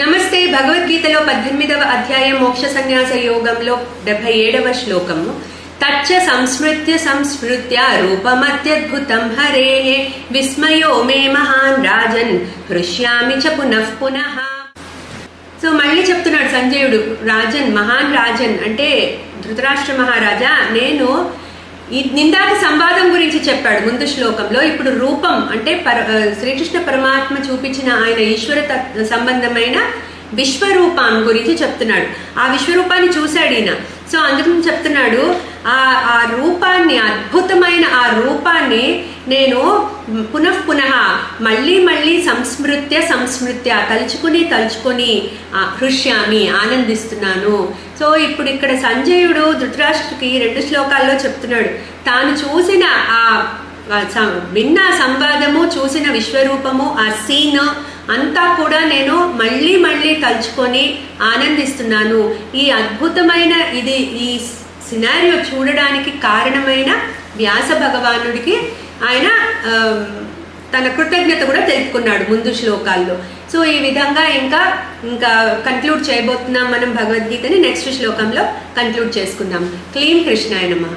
నమస్తే. భగవద్గీతలో 18వ అధ్యాయం మోక్ష సన్యాస యోగంలో 77వ శ్లోకము. తచ్చ సంస్మృత్య సంస్మృత్య రూపమత్యద్భుతం హరేః విస్మయో మే మహాన్ రాజన్ హృష్యామి చ పునః పునః. సో మళ్ళీ చెప్తున్నాడు సంజయుడు, రాజన్, మహాన్ రాజన్ అంటే ధృతరాష్ట్ర మహారాజా, నేను నిందాక సంవాదం గురించి చెప్పాడు ముందు శ్లోకంలో. ఇప్పుడు రూపం అంటే శ్రీకృష్ణ పరమాత్మ చూపించిన ఆయన ఈశ్వర సంబంధమైన విశ్వరూపం గురించి చెప్తున్నాడు. ఆ విశ్వరూపాన్ని చూశాడు ఈయన. సో అందుకని చెప్తున్నాడు, ఆ రూపాన్ని, అద్భుతమైన ఆ రూపాన్ని నేను పునః పునః మళ్ళీ మళ్ళీ సంస్మృత్య తలుచుకొని హృష్యామి ఆనందిస్తున్నాను. సో ఇప్పుడు ఇక్కడ సంజయుడు ధృతరాష్ట్రకి 2 శ్లోకాల్లో చెప్తున్నాడు, తాను చూసిన విన్న సంవాదము, చూసిన విశ్వరూపము, ఆ సీన్ అంతా కూడా నేను మళ్ళీ మళ్ళీ తలుచుకొని ఆనందిస్తున్నాను. ఈ అద్భుతమైన ఈ సినారియో చూడడానికి కారణమైన వ్యాస భగవానుడికి ఆయన తన కృతజ్ఞత కూడా తెలుపుకున్నాడు ముందు శ్లోకాల్లో. సో ఈ విధంగా ఇంకా కన్క్లూడ్ చేయబోతున్నాం మనం భగవద్గీతని. నెక్స్ట్ శ్లోకంలో కన్క్లూడ్ చేసుకుందాం. క్లీం కృష్ణాయ నమః.